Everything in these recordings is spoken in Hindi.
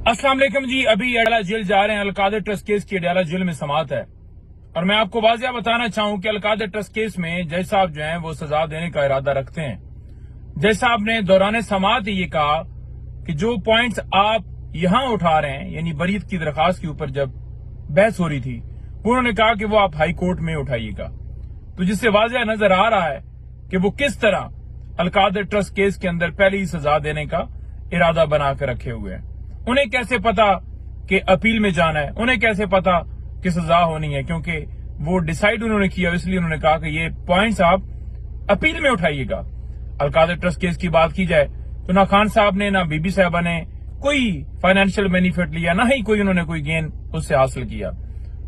अस्सलाम वालेकुम जी। अभी अडयाला जेल जा रहे हैं। अलकादर ट्रस्ट केस की अडयाला जेल में समाअत है और मैं आपको वाजिया बताना चाहूं कि अलकादर ट्रस्ट केस में जज साहब जो हैं वो सजा देने का इरादा रखते हैं। जज साहब ने दौरान समाअत ये कहा कि जो पॉइंट्स आप यहां उठा रहे हैं, यानी बरीत की दरखास्त के ऊपर जब बहस हो रही थी, उन्होंने कहा कि वो आप हाई कोर्ट में उठाइएगा। तो जिससे वाजिया नजर आ रहा है कि वो किस तरह अलकादर ट्रस्ट केस के अंदर पहले ही सजा देने का इरादा बनाकर रखे हुए हैं। उन्हें कैसे पता कि अपील में जाना है, उन्हें कैसे पता कि सजा होनी है, क्योंकि वो डिसाइड उन्होंने किया, इसलिए उन्होंने कहा कि ये पॉइंट्स आप अपील में उठाइएगा। अलकादर ट्रस्ट केस की बात की जाए तो ना खान साहब ने ना बीबी साहबा ने कोई फाइनेंशियल बेनिफिट लिया, ना ही कोई उन्होंने कोई गेन उससे हासिल किया।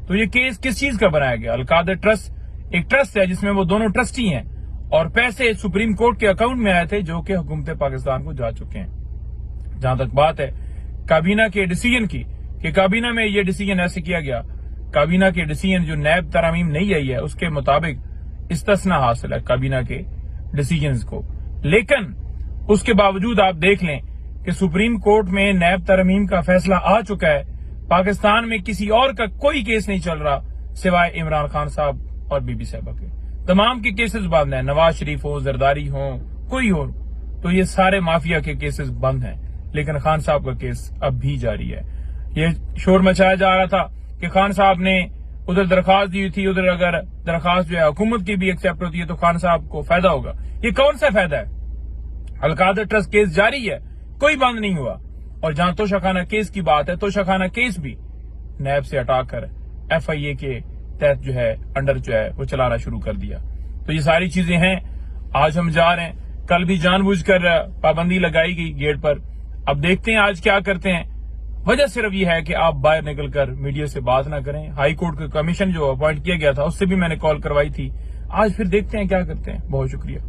तो ये केस किस चीज का बनाया गया? अलकादर ट्रस्ट एक ट्रस्ट है जिसमें वो दोनों ट्रस्टी हैं और पैसे सुप्रीम कोर्ट के अकाउंट में आए थे जो कि हुकूमत पाकिस्तान को जा चुके हैं। जहां तक बात है काबीना के डिसीजन की कि काबीना में ये डिसीजन ऐसे किया गया, काबीना के डिसीजन जो नैब तरमीम नहीं आई है उसके मुताबिक इस्तिस्ना हासिल है काबीना के डिसीजन को। लेकिन उसके बावजूद आप देख लें कि सुप्रीम कोर्ट में नैब तरमीम का फैसला आ चुका है। पाकिस्तान में किसी और का कोई केस नहीं चल रहा सिवाय इमरान खान साहब और बीबी साहबा के। तमाम के केसेस बंद हैं, नवाज शरीफ हो, जरदारी हो, कोई हो, तो ये सारे माफिया के केसेस बंद हैं। लेकिन खान साहब का केस अब भी जारी है। ये शोर मचाया जा रहा था कि खान साहब ने उधर दरखास्त दी थी, उधर अगर दरखास्त जो है हुकूमत की भी एक्सेप्ट होती है तो खान साहब को फायदा होगा। ये कौन सा फायदा है? अलकादर ट्रस्ट केस जारी है, कोई बंद नहीं हुआ। और जहां तोशाखाना केस की बात है, तोशाखाना केस भी नैब से हटाकर FIA के तहत जो है अंडर जो है वो चलाना शुरू कर दिया। तो ये सारी चीजें हैं। आज हम जा रहे हैं, कल भी जानबूझकर पाबंदी लगाई गई गेट पर। अब देखते हैं आज क्या करते हैं। वजह सिर्फ ये है कि आप बाहर निकलकर मीडिया से बात ना करें। हाई कोर्ट का कमीशन जो अपॉइंट किया गया था उससे भी मैंने कॉल करवाई थी। आज फिर देखते हैं क्या करते हैं। बहुत शुक्रिया।